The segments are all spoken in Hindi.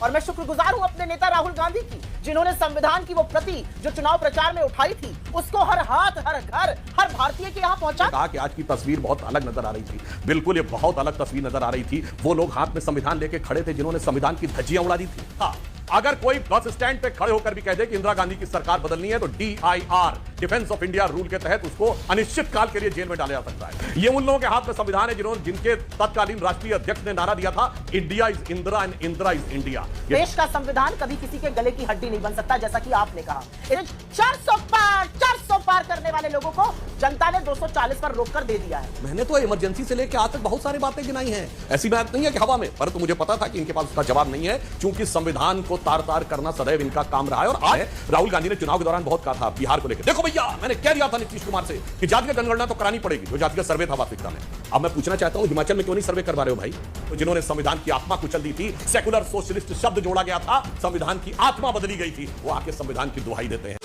और मैं शुक्रगुजार हूं अपने नेता राहुल गांधी की, जिन्होंने संविधान की वो प्रति जो चुनाव प्रचार में उठाई थी, उसको हर हाथ, हर घर, हर भारतीय के यहाँ पहुंचा। कहा कि आज की तस्वीर बहुत अलग नजर आ रही थी। बिल्कुल ये बहुत अलग तस्वीर नजर आ रही थी। वो लोग हाथ में संविधान लेके खड़े थे जिन्होंने संविधान की धज्जियां उड़ा दी थी। हाँ, अगर कोई बस स्टैंड पे खड़े होकर भी कह दे कि इंदिरा गांधी की सरकार बदलनी है तो DIR defence of India rule के तहत उसको अनिश्चित काल के लिए जेल में डाला जा सकता है। ये उन लोगों के हाथ में संविधान है जिनके तत्कालीन राष्ट्रीय अध्यक्ष ने नारा दिया था, India is Indira and Indira is India. देश का संविधान कभी किसी के गले की हड्डी नहीं बन सकता, जैसा कि आपने कहा। 400 पार करने वाले लोगों को जनता ने 240 पर रोककर दे दिया है। मैंने तो इमरजेंसी से लेकर आज तक बहुत सारी बातें गिनाई हैं। ऐसी बात नहीं है कि हवा में, परंतु मुझे पता था कि इनके पास उसका जवाब नहीं है, क्योंकि संविधान को तार-तार करना सदैव इनका काम रहा है। और आज राहुल गांधी ने चुनाव के दौरान बहुत कहा था बिहार को लेकर, देखो भैया मैंने कह दिया था नीतीश कुमार से कि जातिगत जनगणना तो करानी पड़ेगी, जो जातिगत सर्वे था वास्तविकता में। अब मैं पूछना चाहता हूं, हिमाचल में क्यों नहीं सर्वे करवा रहे हो भाई? तो जिन्होंने संविधान की आत्मा कुचल दी थी, सेकुलर सोशलिस्ट शब्द जोड़ा गया था, संविधान की आत्मा बदली गई थी, वो आके संविधान की दुहाई देते हैं।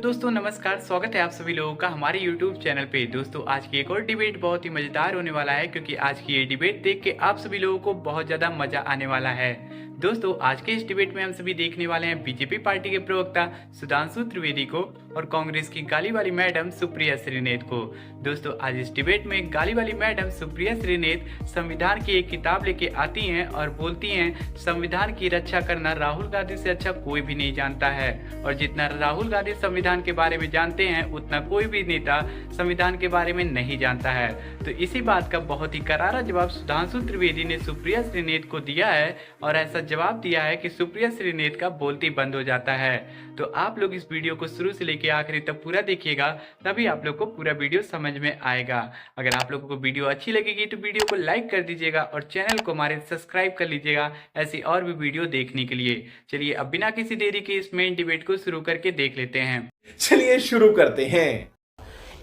दोस्तों नमस्कार, स्वागत है आप सभी लोगों का हमारे YouTube चैनल पे। दोस्तों आज की एक और डिबेट बहुत ही मजेदार होने वाला है, क्योंकि आज की ये डिबेट देख के आप सभी लोगों को बहुत ज्यादा मजा आने वाला है। दोस्तों आज के इस डिबेट में हम सभी देखने वाले हैं बीजेपी पार्टी के प्रवक्ता सुधांशु त्रिवेदी को और कांग्रेस की गाली वाली मैडम सुप्रिया श्रीनेत को। दोस्तों आज इस डिबेट में गाली वाली मैडम सुप्रिया श्रीनेत संविधान की एक किताब लेके आती हैं और बोलती हैं संविधान की रक्षा करना राहुल गांधी से अच्छा कोई भी नहीं जानता है, और जितना राहुल गांधी संविधान के बारे में जानते हैं उतना कोई भी नेता संविधान के बारे में नहीं जानता है। तो इसी बात का बहुत ही करारा जवाब सुधांशु त्रिवेदी ने सुप्रिया श्रीनेत को दिया है, और ऐसा जवाब दिया है कि सुप्रिया श्रीनेत का बोलती बंद हो जाता है। तो आप लोग इस वीडियो को शुरू से लेकर आखिरी तक पूरा देखिएगा, तभी आप लोग को पूरा वीडियो समझ में आएगा। अगर आप लोगों को वीडियो अच्छी लगेगी तो वीडियो को लाइक कर दीजिएगा और चैनल को हमारे सब्सक्राइब कर लीजिएगा ऐसी और भी वीडियो देखने के लिए। चलिए अब बिना किसी देरी के इस मेन डिबेट को शुरू करके देख लेते हैं। चलिए शुरू करते हैं।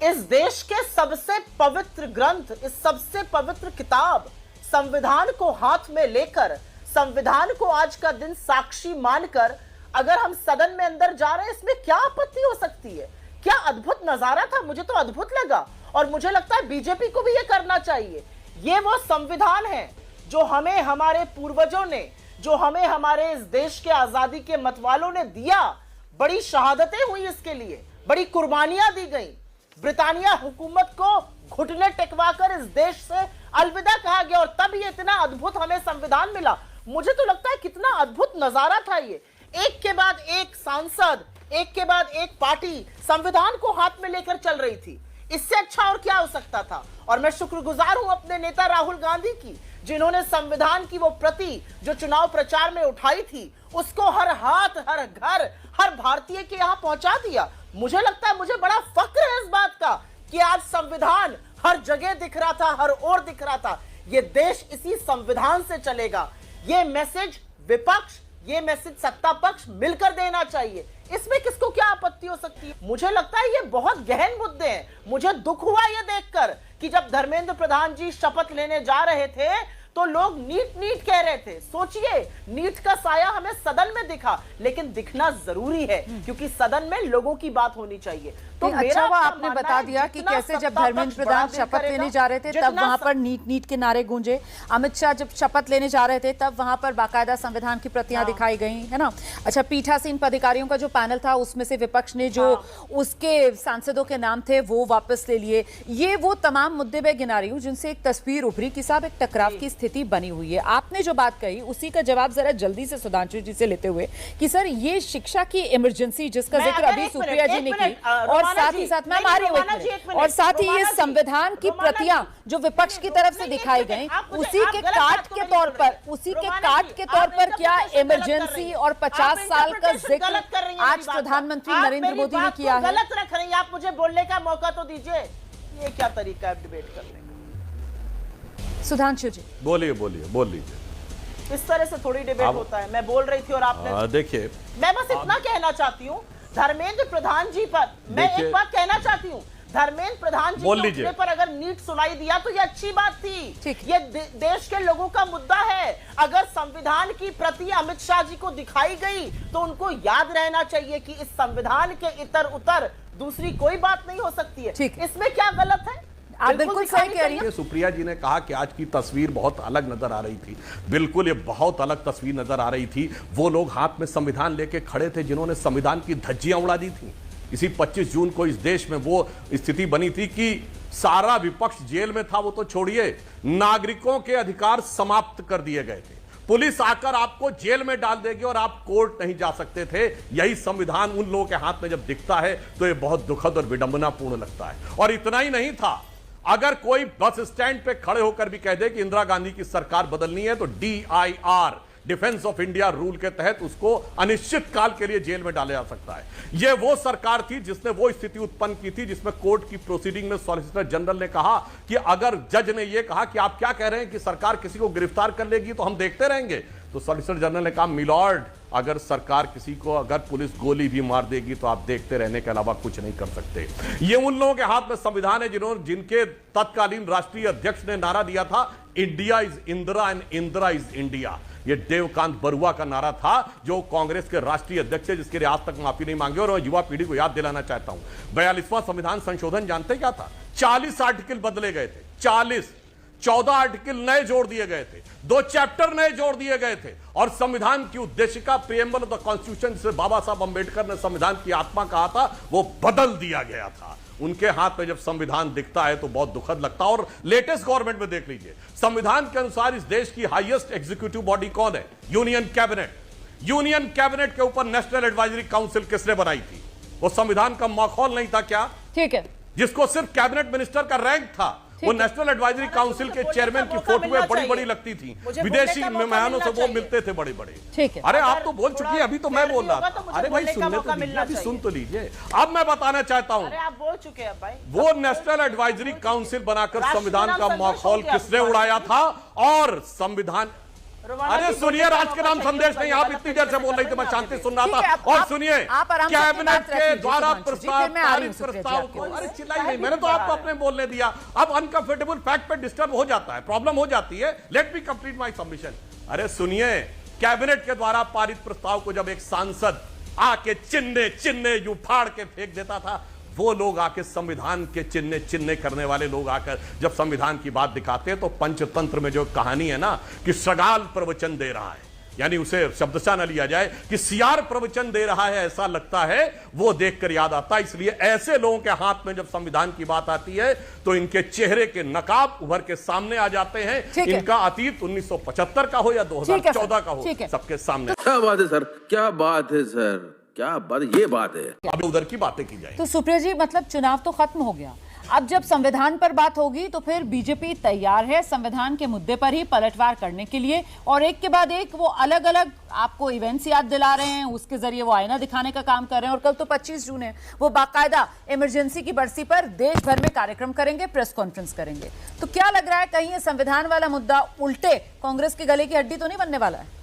इस देश के सबसे पवित्र ग्रंथ, इस सबसे पवित्र किताब संविधान को हाथ में लेकर, संविधान को आज का दिन साक्षी मानकर अगर हम सदन में अंदर जा रहे हैं, इसमें क्या आपत्ति हो सकती है? क्या अद्भुत नजारा था, मुझे तो अद्भुत लगा, और मुझे लगता है बीजेपी को भी ये करना चाहिए। ये वो संविधान है जो हमें हमारे पूर्वजों ने, जो हमें हमारे इस देश के आजादी के मतवालों ने दिया। बड़ी शहादतें हुई इसके लिए, बड़ी कुर्बानियां दी गई। ब्रिटानिया हुकूमत को घुटने टेकवाकर इस देश से अलविदा कहा गया, और तब ये इतना अद्भुत हमें संविधान मिला। मुझे तो लगता है कितना अद्भुत नजारा था ये। एक के बाद एक सांसद, एक के बाद एक पार्टी संविधान को हाथ में लेकर चल रही थी। इससे अच्छा और क्या हो सकता था? और मैं शुक्रगुजार हूं अपने नेता राहुल गांधी की, जिन्होंने संविधान की वो प्रति जो चुनाव प्रचार में उठाई थी, उसको हर हाथ, हर घर, हर भारतीय के यहाँ पहुंचा दिया। मुझे लगता है, मुझे बड़ा फक्र है इस बात का कि आज संविधान हर जगह दिख रहा था, हर ओर दिख रहा था। ये देश इसी संविधान से चलेगा। ये मैसेज विपक्ष, ये मैसेज सत्ता पक्ष मिलकर देना चाहिए। इसमें किसको क्या आपत्ति हो सकती है? मुझे लगता है ये बहुत गहन मुद्दे हैं। मुझे दुख हुआ ये देखकर कि जब धर्मेंद्र प्रधान जी शपथ लेने जा रहे थे तो लोग नीट नीट कह रहे थे। सोचिए, नीट का साया हमें सदन में दिखा, लेकिन दिखना जरूरी है क्योंकि सदन में लोगों की बात होनी चाहिए। तो अच्छा वो आपने बता दिया कि कैसे जब धर्मेंद्र प्रधान शपथ लेने जा रहे थे तब वहां पर नीट नीट के नारे गूंजे। अमित शाह जब शपथ लेने जा रहे थे तब वहां पर बाकायदा संविधान की प्रतियां दिखाई गई, है ना। अच्छा, पीठासीन पदाधिकारियों का जो पैनल था उसमें से विपक्ष ने जो उसके सांसदों के नाम थे वो वापस ले लिए। ये वो तमाम मुद्दे मैं गिना रही हूँ जिनसे एक तस्वीर उभरी कि साहब एक टकराव की स्थिति बनी हुई है। आपने जो बात कही उसी का जवाब जरा जल्दी से सुधांशु जी से लेते हुए कि सर ये शिक्षा की इमरजेंसी जिसका जिक्र अभी सुप्रिया जी ने की, और साथ ही साथ मैम आ रही हूँ, और साथ ही ये संविधान की प्रतियां जो विपक्ष की तरफ से दिखाई गई, उसी के काट के तौर पर क्या इमरजेंसी और 50 साल का जिक्र आज प्रधानमंत्री नरेंद्र मोदी ने किया है? गलत रख रही हैं आप, मुझे बोलने का मौका तो दीजिए। ये क्या तरीका है डिबेट करने का? सुधांशु जी बोल लीजिए। इस तरह से थोड़ी डिबेट होता है। मैं बोल रही थी और आपने, देखिए मैं बस इतना कहना चाहती हूँ धर्मेंद्र प्रधान जी पर, मैं एक बात कहना चाहती हूँ, धर्मेंद्र प्रधान जी के मुद्दे पर अगर नीट सुनाई दिया तो ये अच्छी बात थी। ये देश के लोगों का मुद्दा है। अगर संविधान की प्रति अमित शाह जी को दिखाई गई तो उनको याद रहना चाहिए कि इस संविधान के इतर उतर दूसरी कोई बात नहीं हो सकती है। इसमें क्या गलत है? आप बिल्कुल सही कह रही हैं। सुप्रिया जी ने कहा कि आज की तस्वीर बहुत अलग नजर आ रही थी। बिल्कुल ये बहुत अलग तस्वीर नजर आ रही थी। वो लोग हाथ में संविधान लेके खड़े थे जिन्होंने संविधान की धज्जियां उड़ा दी थी। इसी 25 जून को इस देश में वो स्थिति बनी थी कि सारा विपक्ष जेल में था, वो तो छोड़िए, नागरिकों के अधिकार समाप्त कर दिए गए थे। पुलिस आकर आपको जेल में डाल देगी और आप कोर्ट नहीं जा सकते थे। यही संविधान उन लोगों के हाथ में जब दिखता है तो ये बहुत दुखद और विडंबनापूर्ण लगता है। और इतना ही नहीं था, अगर कोई बस स्टैंड पे खड़े होकर भी कह दे कि इंदिरा गांधी की सरकार बदलनी है तो DIR, defence of India rule के तहत उसको अनिश्चित काल के लिए जेल में डाला जा सकता है। यह वो सरकार थी जिसने वो स्थिति उत्पन्न की थी जिसमें कोर्ट की प्रोसीडिंग में सॉलिसिटर जनरल ने कहा कि अगर जज ने यह कहा कि आप क्या कह रहे हैं कि सरकार किसी को गिरफ्तार कर लेगी तो हम देखते रहेंगे, तो सॉलिसिटर जनरल ने कहा मिलॉर्ड, अगर सरकार किसी को, अगर पुलिस गोली भी मार देगी तो आप देखते रहने के अलावा कुछ नहीं कर सकते। ये उन लोगों के हाथ में संविधान है जिनके तत्कालीन राष्ट्रीय अध्यक्ष ने नारा दिया था, India is Indira and Indira is India. ये देवकांत बरुआ का नारा था जो कांग्रेस के राष्ट्रीय अध्यक्ष है, जिसके लिए आज तक माफी नहीं मांगी। और मैं युवा पीढ़ी को याद दिलाना चाहता हूं, 42वां संविधान संशोधन जानते क्या था? 40 आर्टिकल बदले गए थे, 40, 14 आर्टिकल नए जोड़ दिए गए थे, 2 चैप्टर नए जोड़ दिए गए थे। और संविधान की उद्देशिका, प्रिएम्बल ऑफ द कॉन्स्टिट्यूशन, जिसे बाबा साहब अंबेडकर ने संविधान की आत्मा कहा था, वो बदल दिया गया था। उनके हाथ में जब संविधान दिखता है तो बहुत दुखद लगता है। और लेटेस्ट गवर्नमेंट में देख लीजिए, संविधान के अनुसार इस देश की हाईएस्ट एग्जीक्यूटिव बॉडी कौन है? Union cabinet. यूनियन कैबिनेट के ऊपर नेशनल एडवाइजरी काउंसिल किसने बनाई थी? वो संविधान का माखौल नहीं था क्या? ठीक है, जिसको सिर्फ कैबिनेट मिनिस्टर का रैंक था, वो नेशनल एडवाइजरी काउंसिल के चेयरमैन की फोटोएं बड़ी बड़ी लगती थी, विदेशी मेहमानों से वो मिलते थे बड़े बड़े। ठीक है, अरे आप तो बोल चुकी है, अभी तो मैं बोल रहा था। अरे भाई सुनने तो लीजिए, अभी सुन तो लीजिए। अब मैं बताना चाहता हूं, आप बोल चुके हैं भाई, वो नेशनल एडवाइजरी काउंसिल बनाकर संविधान का माहौल किसने उड़ाया था? और संविधान, अरे सुनिए, राष्ट्र के नाम संदेश नहीं, आप इतनी देर से बोल रही थी, मैं शांति सुन रहा था। और सुनिए, कैबिनेट के द्वारा प्रस्ताव को, अरे चिल्लाई नहीं, मैंने तो आपको अपने बोलने दिया। अब अनकंफर्टेबल फैक्ट पे डिस्टर्ब हो जाता है, प्रॉब्लम हो जाती है। Let me complete my submission. अरे सुनिए, कैबिनेट के द्वारा पारित प्रस्ताव को जब एक सांसद आके चिन्ह यूं फाड़ के फेंक देता था, वो लोग आके संविधान के चिन्ह करने वाले लोग आकर जब संविधान की बात दिखाते हैं तो पंचतंत्र में जो कहानी है ना कि सगाल प्रवचन दे रहा है, यानी उसे शब्दशः न लिया जाए कि सियार प्रवचन दे रहा है, ऐसा लगता है, वो देखकर याद आता है। इसलिए ऐसे लोगों के हाथ में जब संविधान की बात आती है तो इनके चेहरे के नकाब उभर के सामने आ जाते हैं। इनका अतीत 1975 का हो या 2014 का हो, सबके सामने। क्या बात है सर, क्या बात है सर, क्या बात, ये बात है। अब उधर की बातें की जाए तो सुप्रिया जी, मतलब चुनाव तो खत्म हो गया, अब जब संविधान पर बात होगी तो फिर बीजेपी तैयार है संविधान के मुद्दे पर ही पलटवार करने के लिए, और एक के बाद एक वो अलग अलग आपको इवेंट्स याद दिला रहे हैं, उसके जरिए वो आईना दिखाने का काम कर रहे हैं। और कल तो 25 जून है, वो बाकायदा इमरजेंसी की बरसी पर देश भर में कार्यक्रम करेंगे, प्रेस कॉन्फ्रेंस करेंगे। तो क्या लग रहा है, कहीं ये संविधान वाला मुद्दा उल्टे कांग्रेस के गले की हड्डी तो नहीं बनने वाला है?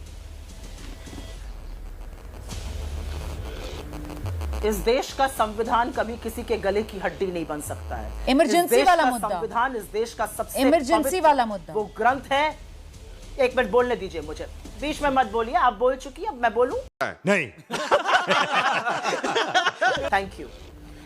इस देश का संविधान कभी किसी के गले की हड्डी नहीं बन सकता है। इमरजेंसी वाला मुद्दा, संविधान इस देश का सबसे इमरजेंसी वाला मुद्दा, वो ग्रंथ है। एक मिनट बोलने दीजिए मुझे, बीच में मत बोलिए, आप बोल चुकी हैं, अब मैं बोलूं? नहीं। Thank you.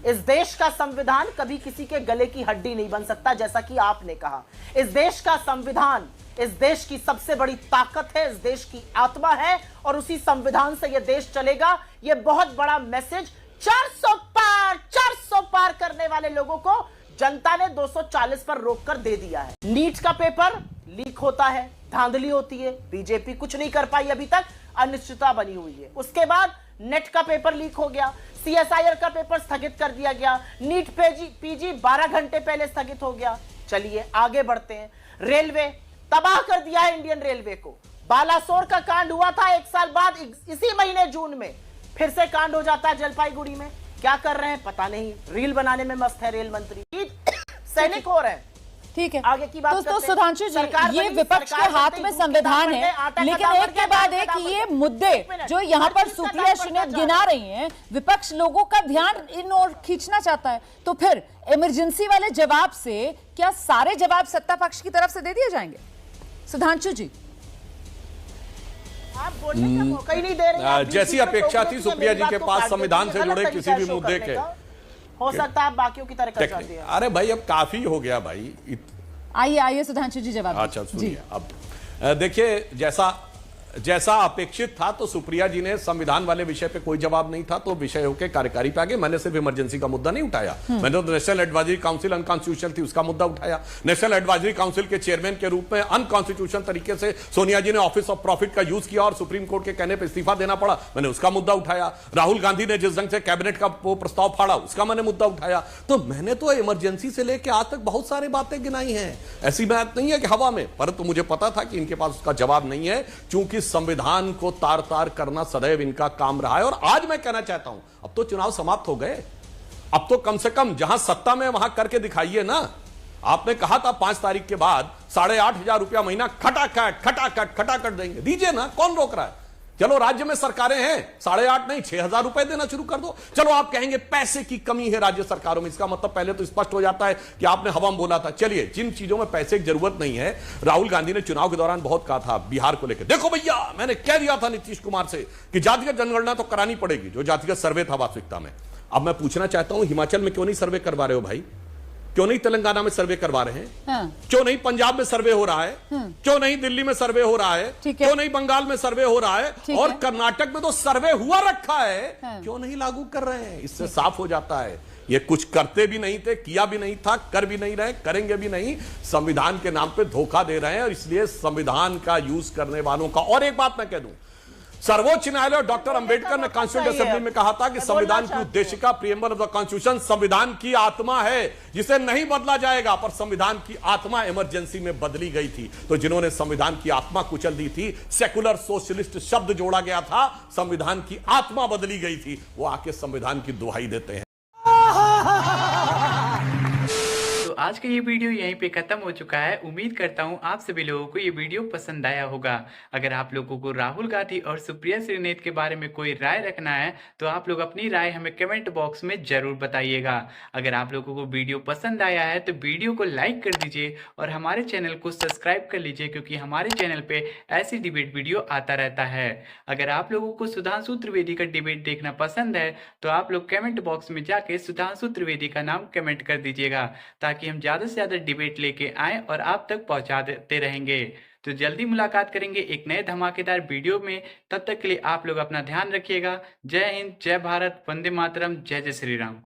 इस देश का संविधान कभी किसी के गले की हड्डी नहीं बन सकता, जैसा कि आपने कहा। इस देश का संविधान इस देश की सबसे बड़ी ताकत है, इस देश की आत्मा है, और उसी संविधान से यह देश चलेगा। यह बहुत बड़ा मैसेज 400 पार करने वाले लोगों को जनता ने 240 पर रोककर दे दिया है। नीट का पेपर लीक होता है, धांधली होती है, बीजेपी कुछ नहीं कर पाई अभी तक, अनिश्चितता बनी हुई है। उसके बाद नेट का पेपर लीक हो गया, CSIR का पेपर स्थगित कर दिया गया, नीट पीजी 12 घंटे पहले स्थगित हो गया। चलिए आगे बढ़ते हैं। रेलवे तबाह कर दिया है इंडियन रेलवे को। बालासोर का कांड हुआ था 1 साल बाद, इसी महीने जून में फिर से कांड हो जाता है जलपाईगुड़ी में। क्या कर रहे हैं पता नहीं, रील बनाने में मस्त है रेल मंत्री, सैनिक हो रहे हैं। ठीक है, आगे की बात तो सुधांशु जी, ये विपक्ष के हाथ में संविधान है, लेकिन एक के बाद एक ये मुद्दे जो यहाँ पर सुप्रिया सुनीत गिना रही हैं, विपक्ष लोगों का ध्यान इन ओर खींचना चाहता है। तो फिर इमरजेंसी वाले जवाब से क्या सारे जवाब सत्ता पक्ष की तरफ से दे दिए जाएंगे? सुधांशु जी, आप बोलने का मौका ही नहीं दे रहे हैं। जैसी अपेक्षा थी सुप्रिया जी के पास संविधान से जुड़े किसी भी मुद्दे के, हो सकता है आप बाकियों की तरह कर जाती है। अरे भाई अब काफी हो गया भाई। आइए आइए सुधांशु जी जवाब दीजिए। अच्छा सुनिए, अब देखिए जैसा अपेक्षित था तो सुप्रिया जी ने संविधान वाले विषय पे कोई जवाब नहीं था तो विषय होकर कार्यकारी पे आ गए। मैंने सिर्फ इमरजेंसी का मुद्दा नहीं उठाया, मैंने तो नेशनल एडवाइजरी काउंसिल अनकॉन्स्टिट्यूशनल थी उसका मुद्दा उठाया। नेशनल एडवाइजरी काउंसिल के चेयरमैन के रूप में अनकॉन्स्टिट्यूशनल तरीके से सोनिया जी ने ऑफिस ऑफ प्रॉफिट का यूज किया और सुप्रीम कोर्ट के कहने पर इस्तीफा देना पड़ा, मैंने उसका मुद्दा उठाया। राहुल गांधी ने जिस ढंग से कैबिनेट का वो प्रस्ताव फाड़ा उसका मैंने मुद्दा उठाया। तो मैंने तो इमरजेंसी से लेकर आज तक बहुत सारी बातें गिनाई हैं, ऐसी बात नहीं है कि हवा में, परंतु मुझे पता था कि इनके पास उसका जवाब नहीं है क्योंकि संविधान को तार तार करना सदैव इनका काम रहा है। और आज मैं कहना चाहता हूं अब तो चुनाव समाप्त हो गए, अब तो कम से कम जहां सत्ता में वहां करके दिखाइए ना। आपने कहा था 5 तारीख के बाद 8,500 रुपया महीना खटाखट देंगे, दीजिए ना, कौन रोक रहा है। चलो राज्य में सरकारें हैं, 8,500 नहीं 6,000 रुपए देना शुरू कर दो। चलो आप कहेंगे पैसे की कमी है राज्य सरकारों में, इसका मतलब पहले तो स्पष्ट हो जाता है कि आपने हवा में बोला था। चलिए जिन चीजों में पैसे की जरूरत नहीं है, राहुल गांधी ने चुनाव के दौरान बहुत कहा था बिहार को लेकर, देखो भैया मैंने कह दिया था नीतीश कुमार से कि जातिगत जनगणना तो करानी पड़ेगी, जो जातिगत सर्वे था वास्तविकता में। अब मैं पूछना चाहता हूं हिमाचल में क्यों नहीं सर्वे करवा रहे हो भाई, क्यों नहीं तेलंगाना में सर्वे करवा रहे हैं, क्यों नहीं पंजाब में सर्वे हो रहा है, क्यों नहीं दिल्ली में सर्वे हो रहा है, क्यों नहीं बंगाल में सर्वे हो रहा है, और कर्नाटक में तो सर्वे हुआ रखा है, क्यों नहीं लागू कर रहे हैं। इससे साफ हो जाता है ये कुछ करते भी नहीं थे, किया भी नहीं था, कर भी नहीं रहे, करेंगे भी नहीं, संविधान के नाम पे धोखा दे रहे हैं। और इसलिए संविधान का यूज करने वालों का, और एक बात मैं कह दूं, सर्वोच्च न्यायालय और डॉक्टर अंबेडकर ने कॉन्स्टिट्यूशन असेंबली में कहा था कि संविधान की उद्देशिका प्रीएम्बल ऑफ द कॉन्स्टिट्यूशन संविधान की आत्मा है जिसे नहीं बदला जाएगा। पर संविधान की आत्मा इमरजेंसी में बदली गई थी, तो जिन्होंने संविधान की आत्मा कुचल दी थी, सेकुलर सोशलिस्ट शब्द जोड़ा गया था, संविधान की आत्मा बदली गई थी, वो आके संविधान की दुहाई देते हैं। तो आज का ये वीडियो यहीं पे खत्म हो चुका है। उम्मीद करता हूँ आप सभी लोगों को ये वीडियो पसंद आया होगा। अगर आप लोगों को राहुल गांधी और सुप्रिया श्रीनेत के बारे में कोई राय रखना है तो आप लोग अपनी राय हमें कमेंट बॉक्स में जरूर बताइएगा। अगर आप लोगों को वीडियो पसंद आया है तो वीडियो को लाइक कर दीजिए और हमारे चैनल को सब्सक्राइब कर लीजिए, क्योंकि हमारे चैनल पे ऐसी डिबेट वीडियो आता रहता है। अगर आप लोगों को सुधांशु त्रिवेदी का डिबेट देखना पसंद है तो आप लोग कमेंट बॉक्स में जाके सुधांशु त्रिवेदी का नाम कमेंट कर दीजिएगा, ताकि हम ज़्यादा से ज़्यादा डिबेट लेके आएँ और आप तक पहुंचा देते रहेंगे। तो जल्दी मुलाकात करेंगे एक नए धमाकेदार वीडियो में। तब तक के लिए आप लोग अपना ध्यान रखिएगा। जय हिंद, जय भारत, वंदे मातरम, जय जय श्री राम।